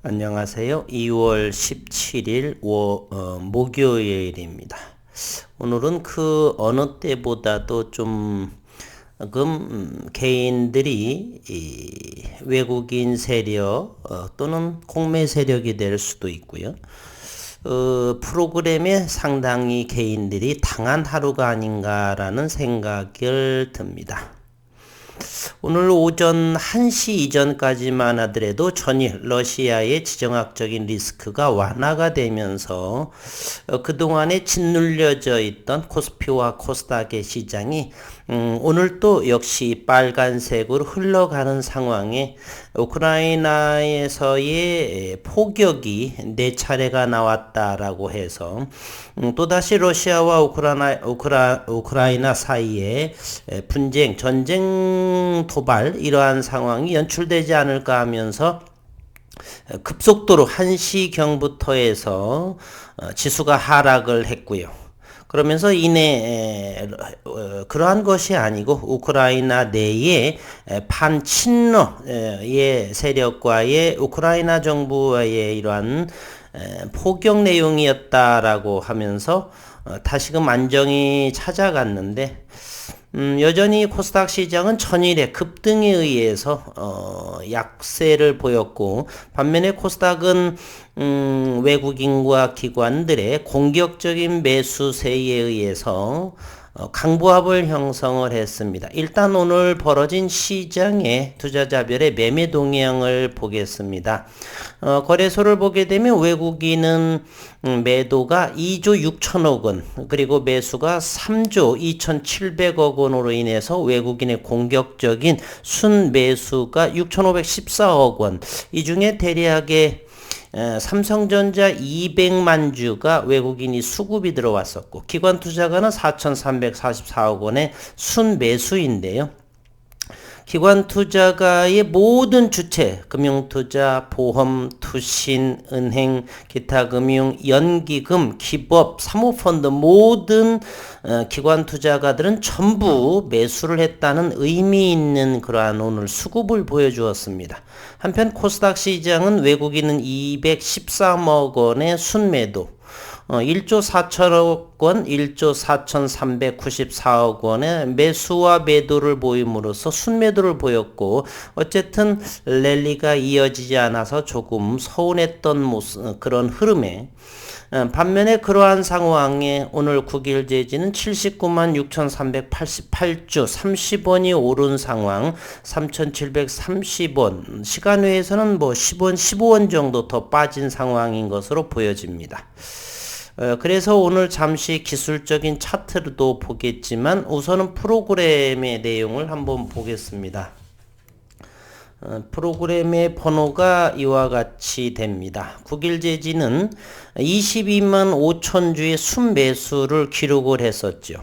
안녕하세요. 2월 17일 목요일입니다. 오늘은 그 어느 때보다도 좀 개인들이 외국인 세력 또는 공매 세력이 될 수도 있고요. 프로그램에 상당히 개인들이 당한 하루가 아닌가라는 생각을 듭니다. 오늘 오전 1시 이전까지만 하더라도 전일 러시아의 지정학적인 리스크가 완화가 되면서 그동안에 짓눌려져 있던 코스피와 코스닥의 시장이 오늘 또 역시 빨간색으로 흘러가는 상황에 우크라이나에서의 포격이 4차례가 나왔다라고 해서 또다시 러시아와 우크라이나 사이에 분쟁, 전쟁 도발 이러한 상황이 연출되지 않을까 하면서 급속도로 1시경부터 해서 지수가 하락을 했고요. 그러면서 그러한 것이 아니고 우크라이나 내에 반친러의 세력과의 우크라이나 정부와의 이러한 포격 내용이었다라고 하면서 다시금 안정이 찾아갔는데 여전히 코스닥 시장은 전일의 급등에 의해서 약세를 보였고 반면에 코스닥은 외국인과 기관들의 공격적인 매수세에 의해서 강보합을 형성을 했습니다. 일단 오늘 벌어진 시장의 투자자별의 매매 동향을 보겠습니다. 거래소를 보게 되면 외국인은 매도가 2조 6천억 원 그리고 매수가 3조 2,700억 원으로 인해서 외국인의 공격적인 순매수가 6,514억 원. 이 중에 대략의 삼성전자 200만 주가 외국인이 수급이 들어왔었고 기관 투자가는 4,344억 원의 순매수인데요. 기관 투자가의 모든 주체, 금융투자, 보험, 투신, 은행, 기타 금융, 연기금, 기법, 사모펀드 모든 기관 투자가들은 전부 매수를 했다는 의미 있는 그러한 오늘 수급을 보여주었습니다. 한편 코스닥 시장은 외국인은 213억 원의 순매도 1조 4천억 원, 1조 4,394억 원의 매수와 매도를 보임으로써 순매도를 보였고 어쨌든 랠리가 이어지지 않아서 조금 서운했던 그런 흐름에 반면에 그러한 상황에 오늘 9일 재지는 79만 6,388주 30원이 오른 상황 3,730원 시간외에서는 10원 15원 정도 더 빠진 상황인 것으로 보여집니다. 그래서 오늘 잠시 기술적인 차트도 보겠지만 우선은 프로그램의 내용을 한번 보겠습니다. 프로그램의 번호가 이와 같이 됩니다. 9일 재지는 22만 5천 주의 순매수를 기록을 했었죠.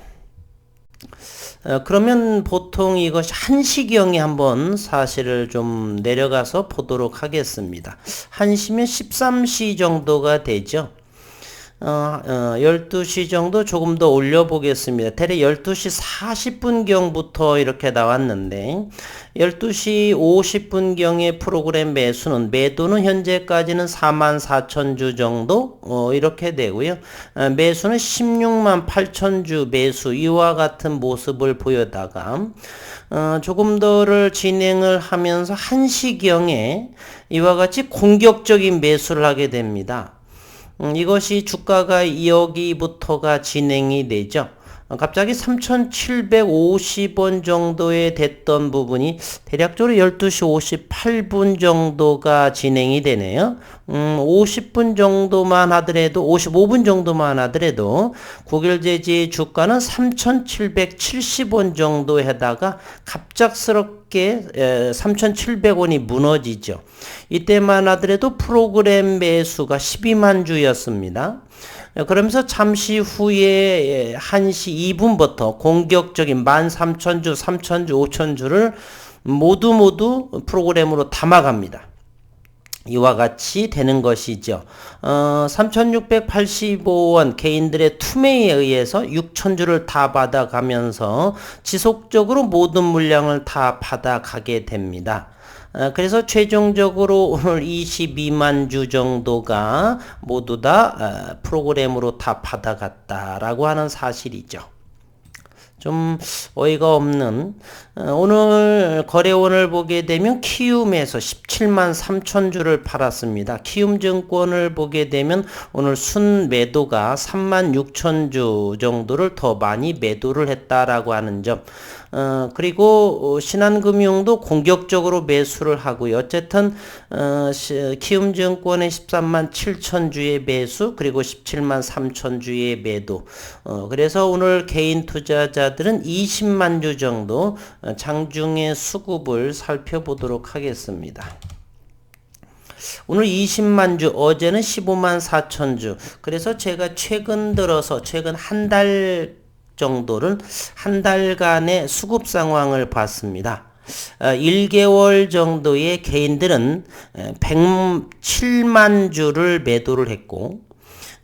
그러면 보통 이것이 1시경에 한번 사실을 좀 내려가서 보도록 하겠습니다. 1시면 13시 정도가 되죠. 12시 정도 조금 더 올려보겠습니다. 대략 12시 40분경부터 이렇게 나왔는데 12시 50분경의 프로그램 매도는 현재까지는 44,000주 정도 이렇게 되고요. 매수는 16만 8천주 매수 이와 같은 모습을 보여다가 조금 더를 진행을 하면서 1시경에 이와 같이 공격적인 매수를 하게 됩니다. 이것이 주가가 여기부터가 진행이 되죠. 갑자기 3,750원 정도에 됐던 부분이 대략적으로 12시 58분 정도가 진행이 되네요. 50분 정도만 하더라도 55분 정도만 하더라도 9일 재지 주가는 3,770원 정도에다가 갑작스럽게 3,700원이 무너지죠. 이때만 하더라도 프로그램 매수가 12만 주였습니다. 그러면서 잠시 후에 1시 2분부터 공격적인 13,000주, 3,000주, 5,000주를 모두 프로그램으로 담아갑니다. 이와 같이 되는 것이죠. 3,685원 개인들의 투매에 의해서 6,000주를 다 받아가면서 지속적으로 모든 물량을 다 받아가게 됩니다. 그래서 최종적으로 오늘 22만 주 정도가 모두 다 프로그램으로 다 받아갔다라고 하는 사실이죠. 좀 어이가 없는 오늘 거래원을 보게 되면 키움에서 17만 3천 주를 팔았습니다. 키움증권을 보게 되면 오늘 순 매도가 3만 6천 주 정도를 더 많이 매도를 했다라고 하는 점. 그리고 신한금융도 공격적으로 매수를 하고요. 어쨌든 키움증권의 13만 7천 주의 매수 그리고 17만 3천 주의 매도. 그래서 오늘 개인 투자자들은 20만 주 정도 장중의 수급을 살펴보도록 하겠습니다. 오늘 20만 주, 어제는 15만 4천 주. 그래서 제가 최근 들어서 최근 한 달 정도를 한 달간의 수급 상황을 봤습니다. 1개월 정도의 개인들은 107만 주를 매도를 했고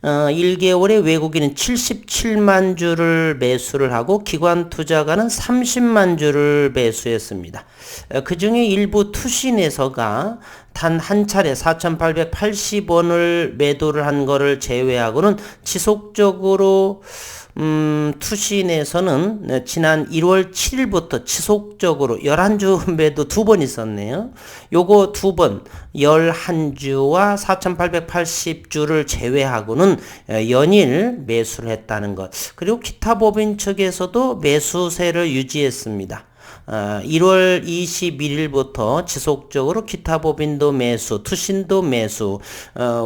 1개월에 외국인은 77만 주를 매수를 하고 기관 투자가는 30만 주를 매수했습니다. 그 중에 일부 투신에서가 단 한 차례 4,880원을 매도를 한 거를 제외하고는 지속적으로 투신에서는 지난 1월 7일부터 지속적으로 11주 매도 2번 있었네요. 요거 2번 11주와 4,880주를 제외하고는 연일 매수를 했다는 것. 그리고 기타 법인 측에서도 매수세를 유지했습니다. 1월 21일부터 지속적으로 기타 법인도 매수, 투신도 매수,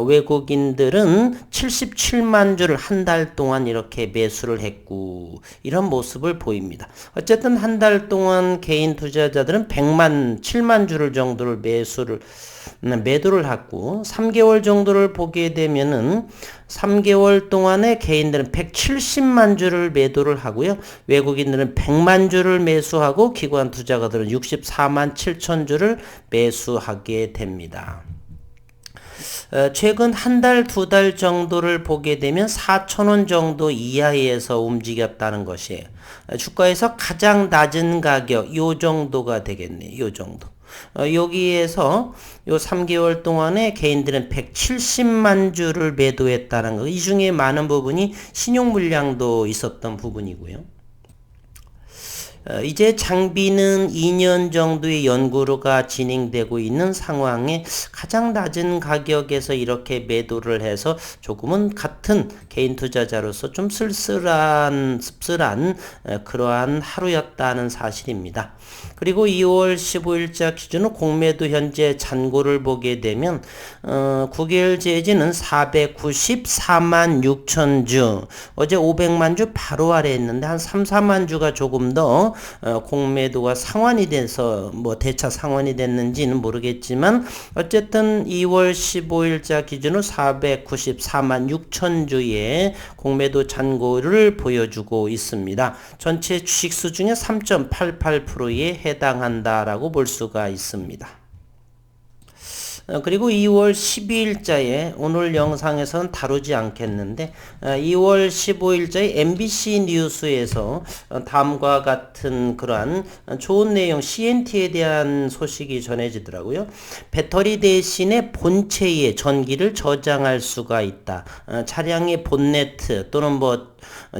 외국인들은 77만 주를 한 달 동안 이렇게 매수를 했고 이런 모습을 보입니다. 어쨌든 한 달 동안 개인 투자자들은 7만 주를 정도를 매도를 했고 3개월 정도를 보게 되면은 3개월 동안에 개인들은 170만 주를 매도를 하고요. 외국인들은 100만 주를 매수하고 기관 투자가들은 64만 7천 주를 매수하게 됩니다. 최근 한 달, 두 달 정도를 보게 되면 4,000원 정도 이하에서 움직였다는 것이에요. 주가에서 가장 낮은 가격, 요 정도가 되겠네요. 요 정도. 여기에서 요 3개월 동안에 개인들은 170만 주를 매도했다는 거. 이 중에 많은 부분이 신용 물량도 있었던 부분이고요. 이제 장비는 2년 정도의 연구가 진행되고 있는 상황에 가장 낮은 가격에서 이렇게 매도를 해서 조금은 같은 개인 투자자로서 좀 씁쓸한 그러한 하루였다는 사실입니다. 그리고 2월 15일자 기준으로 공매도 현재 잔고를 보게 되면 9개월 제지는 494만 6천 주, 어제 500만 주 바로 아래 했는데 한 3, 4만 주가 조금 더 공매도가 상환이 돼서 대차 상환이 됐는지는 모르겠지만 어쨌든 2월 15일자 기준으로 494만 6천 주의 공매도 잔고를 보여주고 있습니다. 전체 주식수 중에 3.88%에 해당한다라고 볼 수가 있습니다. 그리고 2월 12일자에 오늘 영상에서는 다루지 않겠는데 2월 15일자에 MBC 뉴스에서 다음과 같은 그러한 좋은 내용 CNT에 대한 소식이 전해지더라고요. 배터리 대신에 본체에 전기를 저장할 수가 있다. 차량의 본네트 또는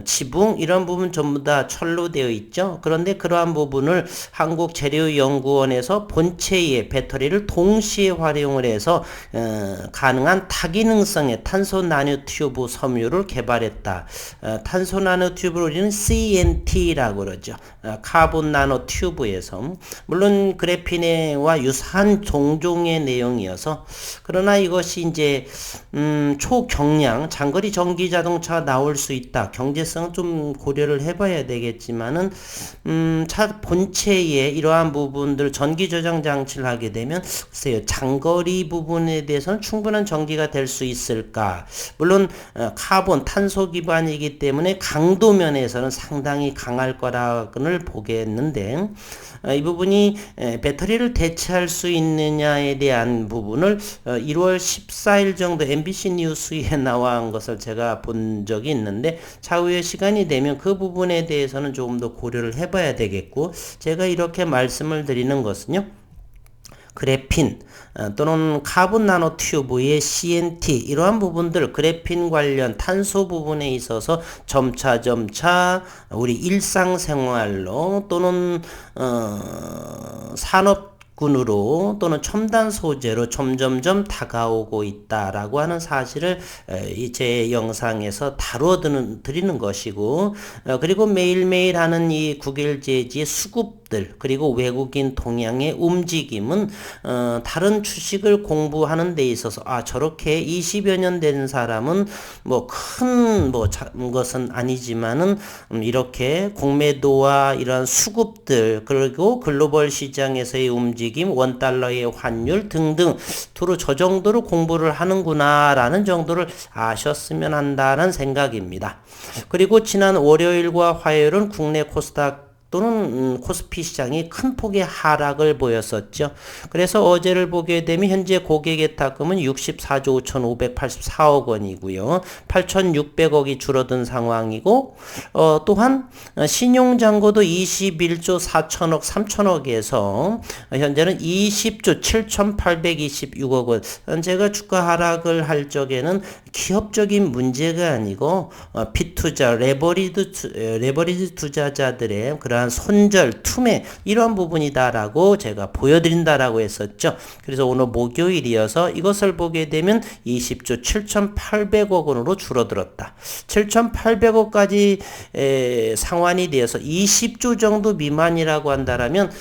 지붕 이런 부분 전부 다 철로 되어 있죠. 그런데 그러한 부분을 한국재료연구원에서 본체에 배터리를 동시에 활용을 해서 가능한 다기능성의 탄소 나노 튜브 섬유를 개발했다. 탄소 나노 튜브를 우리는 CNT라고 그러죠. 카본 나노 튜브에서 물론 그래피네와 유사한 종종의 내용이어서 그러나 이것이 이제 초경량 장거리 전기 자동차가 나올 수 있다. 있다. 경제성은 좀 고려를 해봐야 되겠지만은 차 본체에 이러한 부분들 전기 저장 장치를 하게 되면 글쎄요, 장거리 부분에 대해서는 충분한 전기가 될 수 있을까? 물론 카본 탄소 기반이기 때문에 강도 면에서는 상당히 강할 거라고는 보겠는데 이 부분이 배터리를 대체할 수 있느냐에 대한 부분을 1월 14일 정도 MBC 뉴스에 나온 것을 제가 본 적이 있는데 차후에 시간이 되면 그 부분에 대해서는 조금 더 고려를 해봐야 되겠고, 제가 이렇게 말씀을 드리는 것은요, 그래핀 또는 카본 나노 튜브의 CNT 이러한 부분들, 그래핀 관련 탄소 부분에 있어서 점차 우리 일상생활로 또는 산업군으로 또는 첨단 소재로 점점점 다가오고 있다라고 하는 사실을 제 영상에서 다루어 드리는 것이고, 그리고 매일매일 하는 이 국일제지의 수급들 그리고 외국인 동향의 움직임은 다른 주식을 공부하는 데 있어서 저렇게 20여 년 된 사람은 뭐 큰 것은 아니지만은 이렇게 공매도와 이러한 수급들 그리고 글로벌 시장에서의 움직임, 원달러의 환율 등등 두루 저 정도로 공부를 하는구나 라는 정도를 아셨으면 한다는 생각입니다. 그리고 지난 월요일과 화요일은 국내 코스닥 또는 코스피 시장이 큰 폭의 하락을 보였었죠. 그래서 어제를 보게 되면 현재 고객의 탁금은 64조 5,584억 원이고요. 8,600억이 줄어든 상황이고, 또한 신용잔고도 21조 4천억 3천억에서 현재는 20조 7,826억 원. 제가 주가 하락을 할 적에는 기업적인 문제가 아니고 빚투자, 레버리지 투자자들의 그러한 손절, 투매 이런 부분이다라고 제가 보여드린다라고 했었죠. 그래서 오늘 목요일이어서 이것을 보게 되면 20조 7,800억 원으로 줄어들었다. 7,800억까지 상환이 되어서 20조 정도 미만이라고 한다라면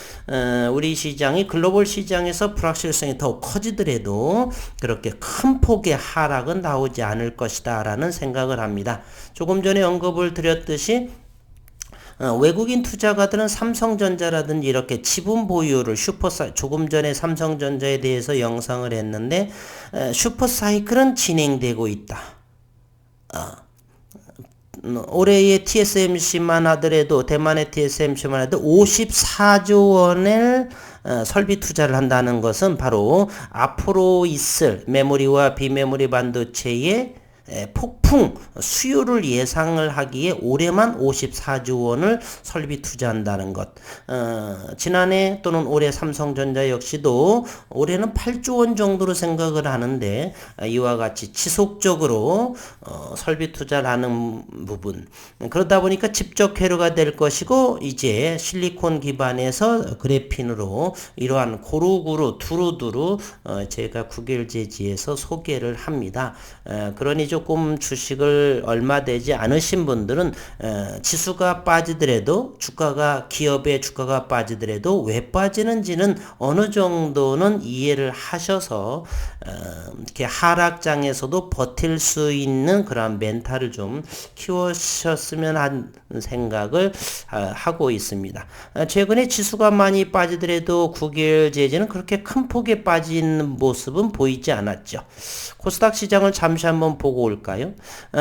우리 시장이 글로벌 시장에서 불확실성이 더 커지더라도 그렇게 큰 폭의 하락은 나오지 않을 것이다 라는 생각을 합니다. 조금 전에 언급을 드렸듯이 외국인 투자가들은 삼성전자라든지 이렇게 지분 보유를 조금 전에 삼성전자에 대해서 영상을 했는데 슈퍼사이클은 진행되고 있다. 올해의 TSMC만 하더라도 대만의 TSMC만 해도 54조 원을 설비 투자를 한다는 것은 바로 앞으로 있을 메모리와 비메모리 반도체의 폭풍 수요를 예상을 하기에 올해만 54조 원을 설비 투자한다는 것. 지난해 또는 올해 삼성전자 역시도 올해는 8조 원 정도로 생각을 하는데 이와 같이 지속적으로 설비 투자를 하는 부분. 그러다 보니까 집적 회로가 될 것이고 이제 실리콘 기반에서 그래핀으로 이러한 고루고루 두루두루 제가 국일제지에서 소개를 합니다. 그러니 조금 주식을 얼마 되지 않으신 분들은 지수가 빠지더라도 기업의 주가가 빠지더라도 왜 빠지는지는 어느 정도는 이해를 하셔서 이렇게 하락장에서도 버틸 수 있는 그런 멘탈을 좀 키우셨으면 하는 생각을 하고 있습니다. 최근에 지수가 많이 빠지더라도 국일제지는 그렇게 큰 폭에 빠진 모습은 보이지 않았죠. 코스닥 시장을 잠시 한번 보고 올까요?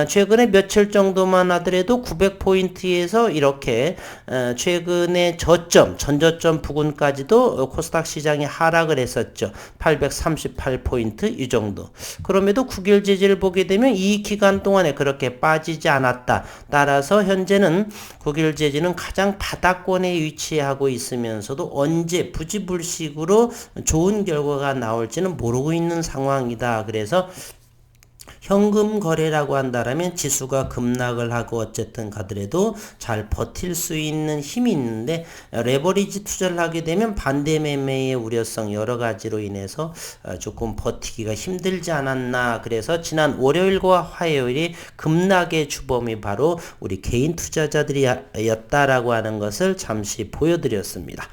최근에 며칠 정도만 하더라도 900포인트에서 이렇게 최근에 전저점 부근까지도 코스닥 시장이 하락을 했었죠. 838포인트 이 정도. 그럼에도 국일제지를 보게 되면 이 기간 동안에 그렇게 빠지지 않았다. 따라서 현재는 국일제지는 가장 바닥권에 위치하고 있으면서도 언제 부지불식으로 좋은 결과가 나올지는 모르고 있는 상황이다. 그래서 현금 거래라고 한다라면 지수가 급락을 하고 어쨌든 가더라도 잘 버틸 수 있는 힘이 있는데 레버리지 투자를 하게 되면 반대 매매의 우려성 여러 가지로 인해서 조금 버티기가 힘들지 않았나. 그래서 지난 월요일과 화요일이 급락의 주범이 바로 우리 개인 투자자들이었다라고 하는 것을 잠시 보여드렸습니다.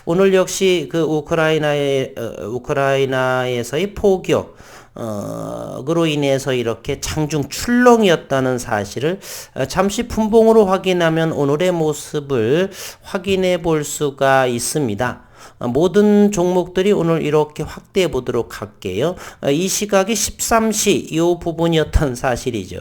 오늘 역시 그 우크라이나에서의 포격 그로 인해서 이렇게 장중 출렁이었다는 사실을 잠시 분봉으로 확인하면 오늘의 모습을 확인해 볼 수가 있습니다. 모든 종목들이 오늘 이렇게 확대해 보도록 할게요. 이 시각이 13시 이 부분이었던 사실이죠.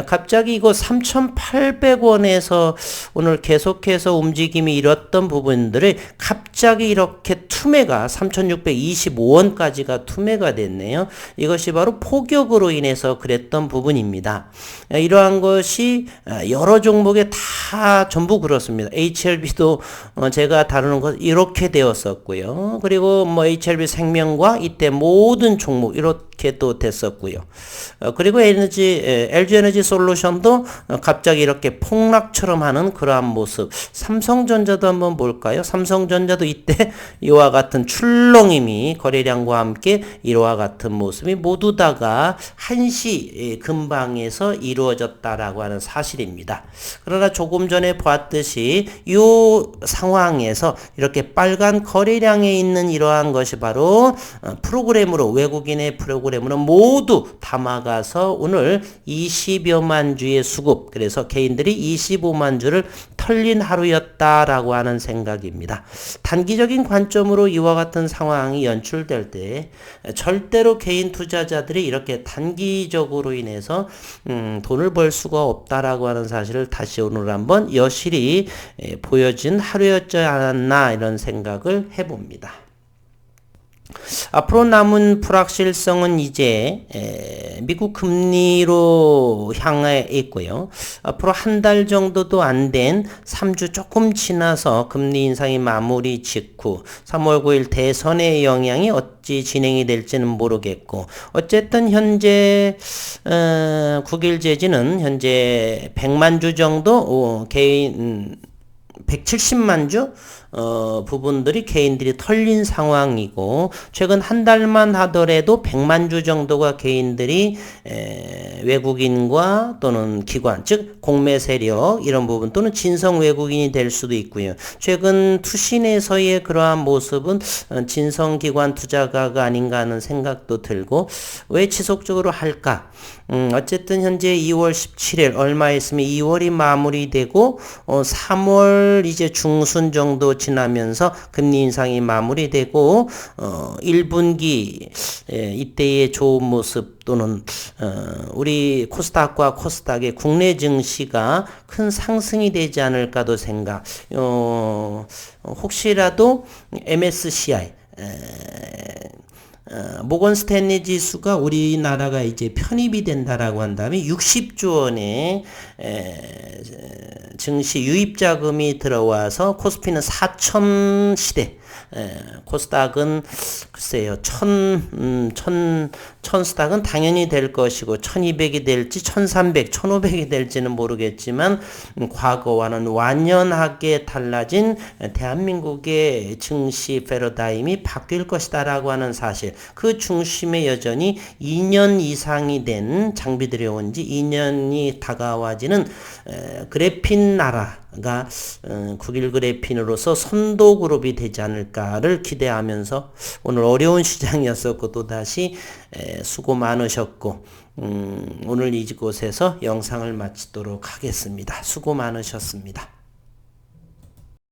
갑자기 이거 3,800원에서 오늘 계속해서 움직임이 일었던 부분들을 갑자기 이렇게 투매가 3,625원까지가 투매가 됐네요. 이것이 바로 폭격으로 인해서 그랬던 부분입니다. 이러한 것이 여러 종목에 다 전부 그렇습니다. HLB도 제가 다루는 것 이렇게 되었었고 그리고 뭐 HLB 생명과 이때 모든 종목 이렇게 또 됐었고요. 그리고 LG 에너지 솔루션도 갑자기 이렇게 폭락처럼 하는 그러한 모습. 삼성전자도 한번 볼까요? 삼성전자도 이때 이와 같은 출렁임이 거래량과 함께 이와 같은 모습이 모두 다가 한시 근방에서 이루어졌다라고 하는 사실입니다. 그러나 조금 전에 봤듯이 이 상황에서 이렇게 빨간 거래량에 있는 이러한 것이 바로 프로그램으로 외국인의 프로그램으로 모두 담아가서 오늘 20여만 주의 수급 그래서 개인들이 25만 주를 털린 하루였다라고 하는 생각입니다. 단기적인 관점으로 이와 같은 상황이 연출될 때 절대로 개인 투자자들이 이렇게 단기적으로 인해서 돈을 벌 수가 없다라고 하는 사실을 다시 오늘 한번 여실히 보여진 하루였지 않았나 이런 생각을 해봅니다. 앞으로 남은 불확실성은 이제 미국 금리로 향해 있고요. 앞으로 한 달 정도도 안 된 3주 조금 지나서 금리 인상이 마무리 직후 3월 9일 대선의 영향이 어찌 진행이 될지는 모르겠고 어쨌든 현재 9일 재지는 현재 100만 주 정도 개인 170만 주 부분들이 개인들이 털린 상황이고 최근 한 달만 하더라도 100만 주 정도가 개인들이 외국인과 또는 기관 즉 공매 세력 이런 부분 또는 진성 외국인이 될 수도 있고요. 최근 투신에서의 그러한 모습은 진성 기관 투자가가 아닌가 하는 생각도 들고 왜 지속적으로 할까? 어쨌든 현재 2월 17일 얼마 있으면 2월이 마무리되고 3월 이제 중순 정도 지나면서 금리 인상이 마무리되고 1분기 이때의 좋은 모습 또는 우리 코스닥과 코스닥의 국내 증시가 큰 상승이 되지 않을까도 생각. 혹시라도 MSCI 모건 스탠리 지수가 우리나라가 이제 편입이 된다라고 한다면 60조 원의 증시 유입 자금이 들어와서 코스피는 4천 시대 코스닥은 글쎄요 1000 스닥은 당연히 될 것이고 1200이 될지 1300, 1500이 될지는 모르겠지만 과거와는 완연하게 달라진 대한민국의 증시 패러다임이 바뀔 것이다 라고 하는 사실 그 중심에 여전히 2년 이상이 된 장비들이 온 지 2년이 다가와지는 그래핀 나라가 9일 그래핀으로서 선도 그룹이 되지 않을까를 기대하면서 오늘 어려운 시장이었었고 또다시 수고 많으셨고 오늘 이곳에서 영상을 마치도록 하겠습니다. 수고 많으셨습니다.